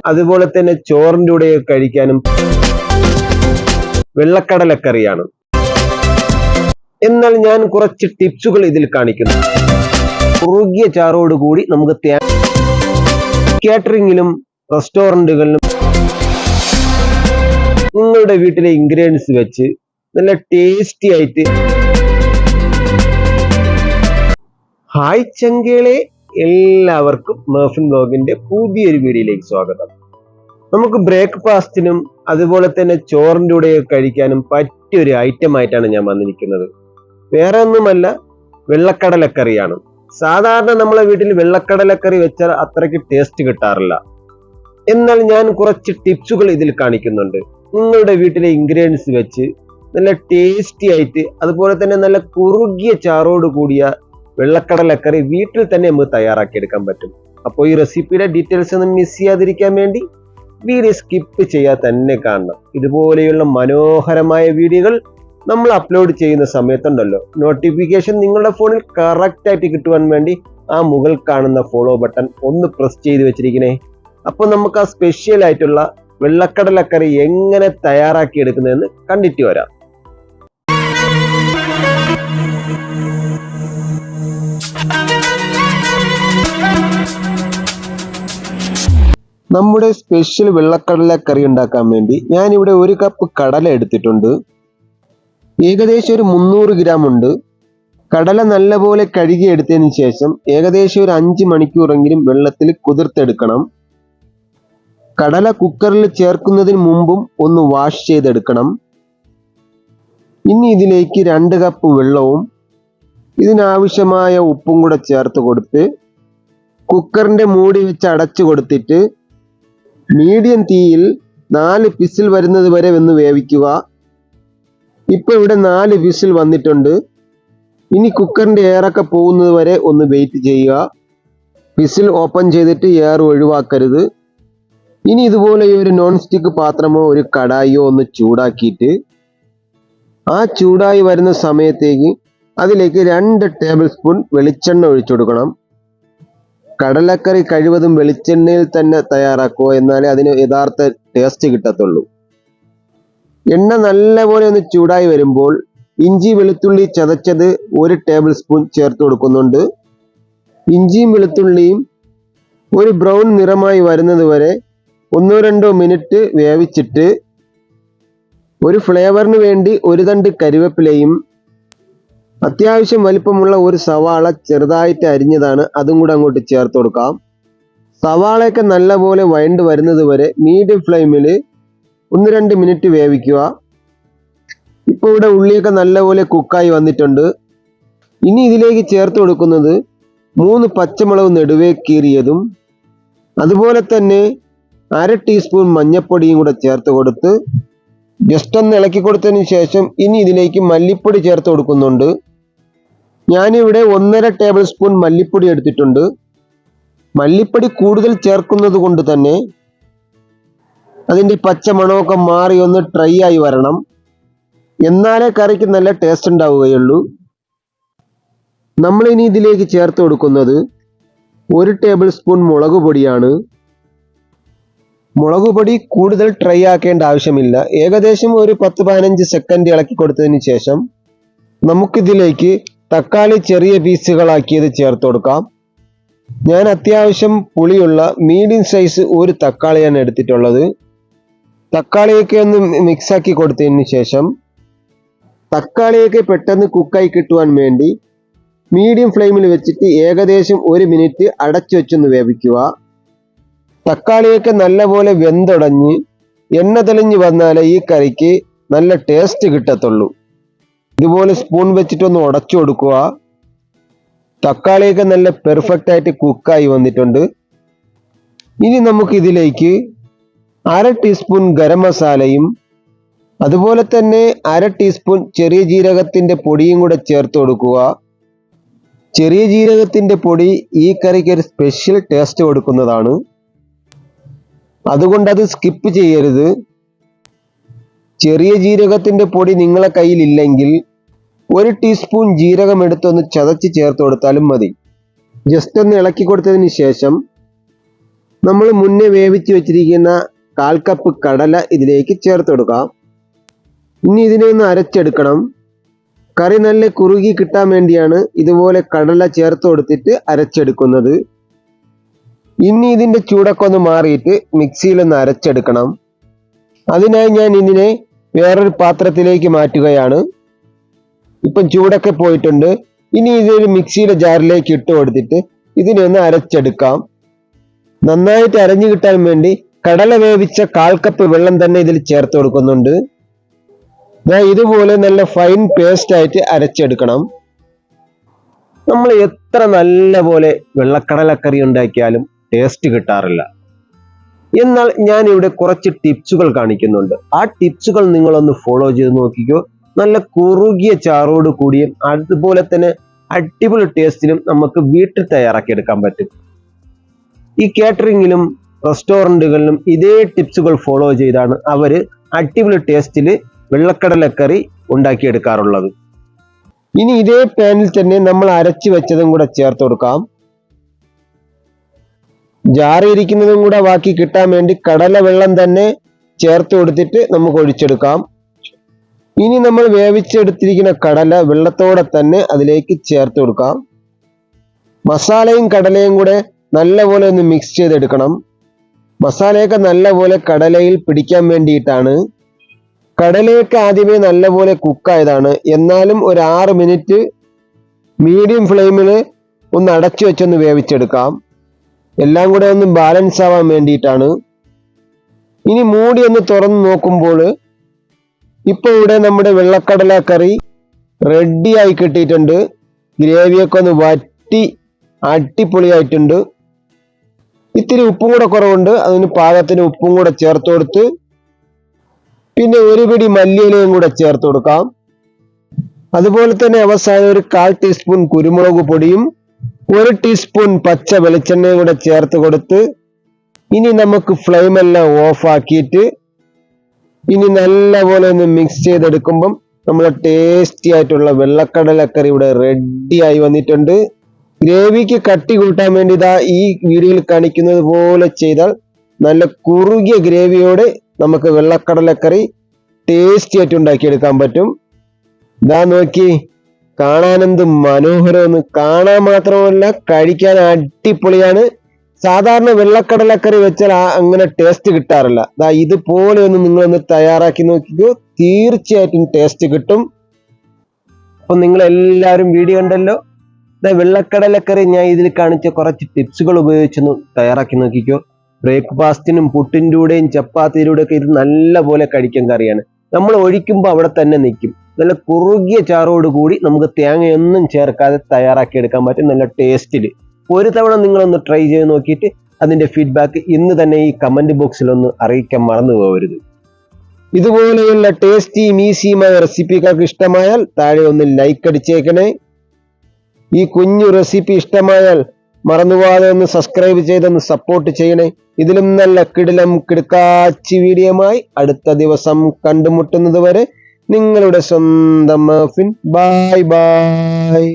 അതുപോലെ തന്നെ ചോറിൻ്റെ കൂടെ കഴിക്കാനും വെള്ളക്കടലക്കറിയാണ്. എന്നാൽ ഞാൻ കുറച്ച് ടിപ്സുകൾ ഇതിൽ കാണിക്കുന്നു. കുറുകിയ ചാറോടുകൂടി നമുക്ക് കാറ്ററിംഗിലും റെസ്റ്റോറൻറ്റുകളിലും നിങ്ങളുടെ വീട്ടിലെ ഇൻഗ്രീഡിയൻസ് വെച്ച് നല്ല ടേസ്റ്റി ആയിട്ട്. ഹായ് ചങ്കേളെ, എല്ലാവർക്കും മർഫിൻ വ്ലോഗിന്റെ പുതിയൊരു വീഡിയോയിലേക്ക് സ്വാഗതം. നമുക്ക് ബ്രേക്ക്ഫാസ്റ്റിനും അതുപോലെ തന്നെ ചോറിൻ്റെ കൂടെ കഴിക്കാനും പറ്റിയൊരു ഐറ്റം ആയിട്ടാണ് ഞാൻ വന്നിരിക്കുന്നത്. വേറെ ഒന്നുമല്ല, വെള്ളക്കടലക്കറിയാണ്. സാധാരണ നമ്മളെ വീട്ടിൽ വെള്ളക്കടലക്കറി വെച്ചാൽ അത്രയ്ക്ക് ടേസ്റ്റ് കിട്ടാറില്ല. എന്നാൽ ഞാൻ കുറച്ച് ടിപ്സുകൾ ഇതിൽ കാണിക്കുന്നുണ്ട്. നിങ്ങളുടെ വീട്ടിലെ ഇൻഗ്രീഡിയൻസ് വെച്ച് നല്ല ടേസ്റ്റി ആയിട്ട് അതുപോലെ തന്നെ നല്ല കുറുകിയ ചാറോട് കൂടിയ വെള്ളക്കടലക്കറി വീട്ടിൽ തന്നെ നമുക്ക് തയ്യാറാക്കിയെടുക്കാൻ പറ്റും. അപ്പോൾ ഈ റെസിപ്പിയുടെ ഡീറ്റെയിൽസ് ഒന്നും മിസ് ചെയ്യാതിരിക്കാൻ വേണ്ടി വീഡിയോ സ്കിപ്പ് ചെയ്യാതെ തന്നെ കാണണം. ഇതുപോലെയുള്ള മനോഹരമായ വീഡിയോകൾ നമ്മൾ അപ്ലോഡ് ചെയ്യുന്ന സമയത്തുണ്ടല്ലോ, നോട്ടിഫിക്കേഷൻ നിങ്ങളുടെ ഫോണിൽ കറക്റ്റ് ആയിട്ട് കിട്ടുവാൻ വേണ്ടി ആ മുകൾ കാണുന്ന ഫോളോ ബട്ടൺ ഒന്ന് പ്രസ് ചെയ്ത് വെച്ചിരിക്കണേ. അപ്പോൾ നമുക്ക് ആ സ്പെഷ്യൽ ആയിട്ടുള്ള വെള്ളക്കടലക്കറി എങ്ങനെ തയ്യാറാക്കി എടുക്കുന്നതെന്ന് കണ്ടിട്ട് വരാം. നമ്മുടെ സ്പെഷ്യൽ വെള്ളക്കടലക്കറി ഉണ്ടാക്കാൻ വേണ്ടി ഞാനിവിടെ 1 കപ്പ് കടല എടുത്തിട്ടുണ്ട്. ഏകദേശം ഒരു 300 ഗ്രാം ഉണ്ട്. കടല നല്ലപോലെ കഴുകി എടുത്തതിന് ശേഷം ഏകദേശം ഒരു 5 മണിക്കൂറെങ്കിലും വെള്ളത്തിൽ കുതിർത്തെടുക്കണം. കടല കുക്കറിൽ ചേർക്കുന്നതിന് മുമ്പും ഒന്ന് വാഷ് ചെയ്തെടുക്കണം. ഇനി ഇതിലേക്ക് 2 കപ്പ് വെള്ളവും ഇതിനാവശ്യമായ ഉപ്പും കൂടെ ചേർത്ത് കൊടുത്ത് കുക്കറിന്റെ മൂടി വെച്ച് അടച്ചു കൊടുത്തിട്ട് മീഡിയം തീയിൽ 4 വിസിൽ വരുന്നത് വരെ ഒന്ന് വേവിക്കുക. ഇപ്പൊ ഇവിടെ 4 വിസിൽ വന്നിട്ടുണ്ട്. ഇനി കുക്കറിന്റെ എയറൊക്കെ പോകുന്നത് വരെ ഒന്ന് വെയിറ്റ് ചെയ്യുക. വിസിൽ ഓപ്പൺ ചെയ്തിട്ട് എയർ ഒഴിവാക്കരുത്. ഇനി ഇതുപോലെ ഒരു നോൺ സ്റ്റിക്ക് പാത്രമോ ഒരു കടായിയോ ഒന്ന് ചൂടാക്കിയിട്ട് ആ ചൂടായി വരുന്ന സമയത്തേക്ക് അതിലേക്ക് 2 ടേബിൾ സ്പൂൺ വെളിച്ചെണ്ണ ഒഴിച്ചു കൊടുക്കണം. കടലക്കറി കഴിവതും വെളിച്ചെണ്ണയിൽ തന്നെ തയ്യാറാക്കുക, എന്നാലേ അതിന് യഥാർത്ഥ ടേസ്റ്റ് കിട്ടത്തുള്ളൂ. എണ്ണ നല്ലപോലെ ഒന്ന് ചൂടായി വരുമ്പോൾ ഇഞ്ചി വെളുത്തുള്ളി ചതച്ചത് 1 ടേബിൾ സ്പൂൺ ചേർത്ത് കൊടുക്കുന്നുണ്ട്. ഇഞ്ചിയും വെളുത്തുള്ളിയും ഒരു ബ്രൗൺ നിറമായി വരുന്നത് വരെ 1-2 മിനിറ്റ് വേവിച്ചിട്ട് ഒരു ഫ്ലേവറിന് വേണ്ടി 1 തണ്ട് കരിവേപ്പിലയും അത്യാവശ്യം വലിപ്പമുള്ള ഒരു സവാള ചെറുതായിട്ട് അരിഞ്ഞതാണ്, അതും കൂടെ അങ്ങോട്ട് ചേർത്ത് കൊടുക്കാം. സവാളയൊക്കെ നല്ലപോലെ വഴണ്ട് വരുന്നത് വരെ മീഡിയം ഫ്ലെയിമിൽ 1-2 മിനിറ്റ് വേവിക്കുക. ഇപ്പോൾ ഇവിടെ ഉള്ളിയൊക്കെ നല്ലപോലെ കുക്കായി വന്നിട്ടുണ്ട്. ഇനി ഇതിലേക്ക് ചേർത്ത് കൊടുക്കുന്നത് 3 പച്ചമുളക് നെടുവേ കീറിയതും അതുപോലെ തന്നെ 1/2 ടീസ്പൂൺ മഞ്ഞൾപ്പൊടിയും കൂടെ ചേർത്ത് കൊടുത്ത് ജസ്റ്റ് ഒന്ന് ഇളക്കി കൊടുത്തതിന് ശേഷം ഇനി ഇതിലേക്ക് മല്ലിപ്പൊടി ചേർത്ത് കൊടുക്കുന്നുണ്ട്. ഞാനിവിടെ 1.5 ടേബിൾ സ്പൂൺ മല്ലിപ്പൊടി എടുത്തിട്ടുണ്ട്. മല്ലിപ്പൊടി കൂടുതൽ ചേർക്കുന്നത് കൊണ്ട് തന്നെ അതിൻ്റെ പച്ചമണമൊക്കെ മാറി ഒന്ന് ഡ്രൈ ആയി വരണം, എന്നാലേ കറിക്ക് നല്ല ടേസ്റ്റ് ഉണ്ടാവുകയുള്ളൂ. നമ്മളിനി ഇതിലേക്ക് ചേർത്ത് കൊടുക്കുന്നത് 1 ടേബിൾ സ്പൂൺ മുളക് പൊടിയാണ്. മുളക് പൊടി കൂടുതൽ ഡ്രൈ ആക്കേണ്ട ആവശ്യമില്ല. ഏകദേശം ഒരു 10-15 സെക്കൻഡ് ഇളക്കി കൊടുത്തതിന് ശേഷം നമുക്കിതിലേക്ക് തക്കാളി ചെറിയ പീസുകളാക്കിയത് ചേർത്ത് കൊടുക്കാം. ഞാൻ അത്യാവശ്യം പുളിയുള്ള മീഡിയം സൈസ് ഒരു തക്കാളിയാണ് എടുത്തിട്ടുള്ളത്. തക്കാളിയൊക്കെ ഒന്ന് മിക്സാക്കി കൊടുത്തതിന് ശേഷം തക്കാളിയൊക്കെ പെട്ടെന്ന് കുക്കായി കിട്ടുവാൻ വേണ്ടി മീഡിയം ഫ്ലെയിമിൽ വെച്ചിട്ട് ഏകദേശം 1 മിനിറ്റ് അടച്ചു വെച്ചൊന്ന് വേവിക്കുക. തക്കാളിയൊക്കെ നല്ലപോലെ വെന്തുടഞ്ഞ് എണ്ണ തെളിഞ്ഞ് വന്നാലേ ഈ കറിക്ക് നല്ല ടേസ്റ്റ് കിട്ടത്തുള്ളൂ. ഇതുപോലെ സ്പൂൺ വെച്ചിട്ടൊന്ന് ഉടച്ചു കൊടുക്കുക. തക്കാളിയൊക്കെ നല്ല പെർഫെക്റ്റ് ആയിട്ട് കുക്കായി വന്നിട്ടുണ്ട്. ഇനി നമുക്ക് ഇതിലേക്ക് 1/2 ടീസ്പൂൺ ഗരം മസാലയും അതുപോലെ തന്നെ 1/2 ടീസ്പൂൺ ചെറിയ ജീരകത്തിന്റെ പൊടിയും കൂടെ ചേർത്ത് കൊടുക്കുക. ചെറിയ ജീരകത്തിന്റെ പൊടി ഈ കറിക്ക് ഒരു സ്പെഷ്യൽ ടേസ്റ്റ് കൊടുക്കുന്നതാണ്, അതുകൊണ്ട് അത് സ്കിപ്പ് ചെയ്യരുത്. ചെറിയ ജീരകത്തിന്റെ പൊടി നിങ്ങളെ കയ്യിൽ ഇല്ലെങ്കിൽ 1 ടീസ്പൂൺ ജീരകം എടുത്തൊന്ന് ചതച്ച് ചേർത്ത് കൊടുത്താലും മതി. ജസ്റ്റ് ഒന്ന് ഇളക്കി കൊടുത്തതിന് ശേഷം നമ്മൾ മുന്നേ വേവിച്ച് വെച്ചിരിക്കുന്ന 1/4 കപ്പ് കടല ഇതിലേക്ക് ചേർത്ത് കൊടുക്കാം. ഇനി ഇതിനെ ഒന്ന് അരച്ചെടുക്കണം. കറി നല്ല കുറുകി കിട്ടാൻ വേണ്ടിയാണ് ഇതുപോലെ കടല ചേർത്ത് കൊടുത്തിട്ട് അരച്ചെടുക്കുന്നത്. ഇനി ഇതിന്റെ ചൂടൊക്കെ ഒന്ന് മാറിയിട്ട് മിക്സിയിൽ ഒന്ന് അരച്ചെടുക്കണം. അതിനായി ഞാൻ ഇതിനെ വേറൊരു പാത്രത്തിലേക്ക് മാറ്റുകയാണ്. ഇപ്പം ചൂടൊക്കെ പോയിട്ടുണ്ട്. ഇനി ഇതൊരു മിക്സിയുടെ ജാറിലേക്ക് ഇട്ട് കൊടുത്തിട്ട് ഇതിനെ ഒന്ന് അരച്ചെടുക്കാം. നന്നായിട്ട് അരഞ്ഞു കിട്ടാൻ വേണ്ടി കടല വേവിച്ച 1/4 കപ്പ് വെള്ളം തന്നെ ഇതിൽ ചേർത്ത് കൊടുക്കുന്നുണ്ട്. ഇതുപോലെ നല്ല ഫൈൻ പേസ്റ്റ് ആയിട്ട് അരച്ചെടുക്കണം. നമ്മൾ എത്ര നല്ല പോലെ വെള്ളക്കടലക്കറി ഉണ്ടാക്കിയാലും ടേസ്റ്റ് കിട്ടാറില്ല. എന്നാൽ ഞാൻ ഇവിടെ കുറച്ച് ടിപ്സുകൾ കാണിക്കുന്നുണ്ട്. ആ ടിപ്സുകൾ നിങ്ങളൊന്ന് ഫോളോ ചെയ്ത് നോക്കിക്കോ. നല്ല കുറുകിയ ചാറോട് കൂടിയും അതുപോലെ തന്നെ അടിപൊളി ടേസ്റ്റിലും നമുക്ക് വീട്ടിൽ തയ്യാറാക്കി എടുക്കാൻ പറ്റും. ഈ കേറ്ററിംഗിലും റെസ്റ്റോറൻറ്റുകളിലും ഇതേ ടിപ്സുകൾ ഫോളോ ചെയ്താണ് അവര് അടിപൊളി ടേസ്റ്റിൽ വെള്ളക്കടലക്കറി ഉണ്ടാക്കിയെടുക്കാറുള്ളത്. ഇനി ഇതേ പാനിൽ തന്നെ നമ്മൾ അരച്ചു വെച്ചതും കൂടെ ചേർത്ത് കൊടുക്കാം. ജാറിയിരിക്കുന്നതും കൂടെ ബാക്കി കിട്ടാൻ വേണ്ടി കടല വെള്ളം തന്നെ ചേർത്ത് കൊടുത്തിട്ട് നമുക്ക് ഒഴിച്ചെടുക്കാം. ഇനി നമ്മൾ വേവിച്ചെടുത്തിരിക്കുന്ന കടല വെള്ളത്തോടെ തന്നെ അതിലേക്ക് ചേർത്ത് കൊടുക്കാം. മസാലയും കടലയും കൂടെ നല്ലപോലെ ഒന്ന് മിക്സ് ചെയ്തെടുക്കണം. മസാലയൊക്കെ നല്ലപോലെ കടലയിൽ പിടിക്കാൻ വേണ്ടിയിട്ടാണ്. കടലയൊക്കെ ആദ്യമേ നല്ലപോലെ കുക്കായതാണ്. എന്നാലും ഒരു 6 മിനിറ്റ് മീഡിയം ഫ്ലെയിമിൽ ഒന്ന് അടച്ചു വെച്ചൊന്ന് വേവിച്ചെടുക്കാം. എല്ലാം കൂടെ ഒന്ന് ബാലൻസ് ആവാൻ വേണ്ടിയിട്ടാണ്. ഇനി മൂടി ഒന്ന് തുറന്ന് നോക്കുമ്പോൾ ഇപ്പൊ ഇവിടെ നമ്മുടെ വെള്ളക്കടല കറി റെഡി ആയി കിട്ടിയിട്ടുണ്ട്. ഗ്രേവിയൊക്കെ ഒന്ന് വറ്റി അടിപൊളിയായിട്ടുണ്ട്. ഇത്തിരി ഉപ്പും കൂടെ കുറവുണ്ട്. അതിന് പാകത്തിന് ഉപ്പും കൂടെ ചേർത്ത് കൊടുത്ത് പിന്നെ ഒരു പിടി മല്ലിയിലയും കൂടെ ചേർത്ത് കൊടുക്കാം. അതുപോലെ തന്നെ അവസാനം ഒരു 1/4 ടീസ്പൂൺ കുരുമുളക് പൊടിയും 1 ടീസ്പൂൺ പച്ച വെളിച്ചെണ്ണയും കൂടെ ചേർത്ത് കൊടുത്ത് ഇനി നമുക്ക് ഫ്ലെയിം എല്ലാം ഓഫ് ആക്കിയിട്ട് ഇനി നല്ലപോലെ ഒന്ന് മിക്സ് ചെയ്തെടുക്കുമ്പം നമ്മുടെ ടേസ്റ്റി ആയിട്ടുള്ള വെള്ളക്കടലക്കറി ഇവിടെ റെഡി ആയി വന്നിട്ടുണ്ട്. ഗ്രേവിക്ക് കട്ടി കൂട്ടാൻ വേണ്ടി ഈ വീഡിയോയിൽ കാണിക്കുന്നത് പോലെ ചെയ്താൽ നല്ല കുറുകിയ ഗ്രേവിയോടെ നമുക്ക് വെള്ളക്കടലക്കറി ടേസ്റ്റി ആയിട്ട് ഉണ്ടാക്കിയെടുക്കാൻ പറ്റും. നോക്കി, കാണാനെന്ത് മനോഹരമെന്ന്. കാണാൻ മാത്രമല്ല കഴിക്കാൻ അടിപൊളിയാണ്. സാധാരണ വെള്ളക്കടലക്കറി വെച്ചാൽ അങ്ങനെ ടേസ്റ്റ് കിട്ടാറില്ല. ഇതുപോലെ ഒന്ന് നിങ്ങളൊന്ന് തയ്യാറാക്കി നോക്കിക്കോ, തീർച്ചയായിട്ടും ടേസ്റ്റ് കിട്ടും. അപ്പൊ നിങ്ങൾ എല്ലാവരും വീഡിയോ കണ്ടല്ലോ. വെള്ളക്കടലക്കറി ഞാൻ ഇതിൽ കാണിച്ച കുറച്ച് ടിപ്സുകൾ ഉപയോഗിച്ചൊന്ന് തയ്യാറാക്കി നോക്കിക്കോ. ബ്രേക്ക്ഫാസ്റ്റിനും പുട്ടിൻ്റെ കൂടെയും ചപ്പാത്തിയുടെ ഒക്കെ ഇത് നല്ല പോലെ കഴിക്കാൻ കറിയാണ്. നമ്മൾ ഒഴിക്കുമ്പോൾ അവിടെ തന്നെ നിൽക്കും. നല്ല കുറുകിയ ചാറോട് കൂടി നമുക്ക് തേങ്ങയൊന്നും ചേർക്കാതെ തയ്യാറാക്കി എടുക്കാൻ പറ്റും നല്ല ടേസ്റ്റിൽ. ഒരു തവണ നിങ്ങളൊന്ന് ട്രൈ ചെയ്ത് നോക്കിയിട്ട് അതിന്റെ ഫീഡ്ബാക്ക് ഇന്ന് തന്നെ ഈ കമന്റ് ബോക്സിൽ ഒന്ന് അറിയിക്കാൻ മറന്നു പോകരുത്. ഇതുപോലെയുള്ള ടേസ്റ്റിയും ഈസിയുമായ റെസിപ്പികൾക്ക് ഇഷ്ടമായാൽ താഴെ ഒന്ന് ലൈക്ക് അടിച്ചേക്കണേ. ഈ കുഞ്ഞു റെസിപ്പി ഇഷ്ടമായാൽ മറന്നുപോകാതെ ഒന്ന് സബ്സ്ക്രൈബ് ചെയ്തൊന്ന് സപ്പോർട്ട് ചെയ്യണേ. ഇതിലും നല്ല കിടിലം കിടക്കാച്ചി വീഡിയോയുമായി അടുത്ത ദിവസം കണ്ടുമുട്ടുന്നത് വരെ നിങ്ങളുടെ സ്വന്തം മഫിൻ. Bye bye.